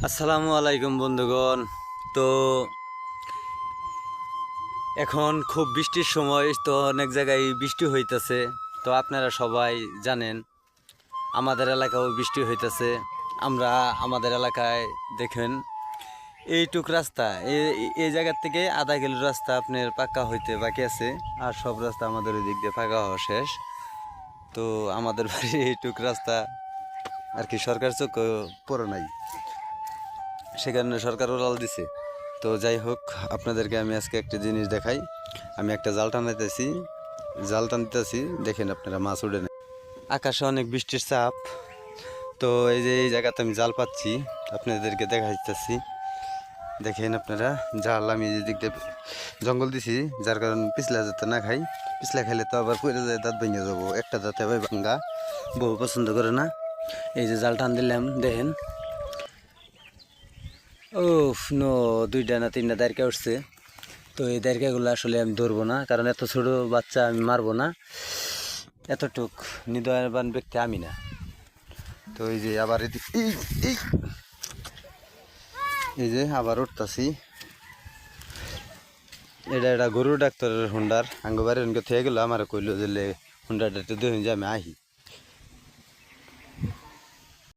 আসসালামু আলাইকুম বন্ধুগণ। তো এখন খুব বৃষ্টির সময়, তো অনেক জায়গায় বৃষ্টি হইতেছে। তো আপনারা সবাই জানেন আমাদের এলাকাও বৃষ্টি হইতেছে। আমরা আমাদের এলাকায় দেখেন এইটুক রাস্তা, এই জায়গার থেকে আধা কিলো রাস্তা আপনার পাকা হইতে বাকি আছে, আর সব রাস্তা আমাদের ওই দিক দিয়ে পাকা হওয়া শেষ। তো আমাদের বাড়ির এইটুক রাস্তা আর কি সরকার চোখ পড়ে নাই, সে কারণে সরকার ওরাল দিছে। তো যাই হোক, আপনাদেরকে আমি আজকে একটা জিনিস দেখাই। আমি একটা জাল টানতেছি, দেখেন আপনারা মাছ উঠে নেই। আকাশে অনেক বৃষ্টির চাপ। তো এই যে এই জায়গাতে আমি জাল পাচ্ছি, আপনাদেরকে দেখাইতেছি। দেখেন আপনারা, জাল আমি এই দিক দিয়ে জঙ্গল দিছি, যার কারণে পিছলা যাতে না খাই। পিছলা খাইলে তো আবার পড়ে যায়, দাঁত ভেঙে যাবো। একটা দাঁতে ভাই ভাঙ্গা, বউ পছন্দ করে না। এই যে জাল টান দিলাম, দেখেন ও নো, দুইটা না তিনটা দাঁড়কা উঠছে। তো এই দাঁড়কাগুলো আসলে আমি ধরবো না, কারণ এত ছোট বাচ্চা আমি মারবো না, এতটুক নিদয়বান ব্যক্তি আমি না। তো এই যে আবার এই যে আবার উঠতাছি। এটা গরুর ডাক্তারের হুন্ডার আঙ্গবাড়ির থেকে গেলো, আমার কইলো যে হুন্ডারটা একটু দেখুন যে আমি আহি।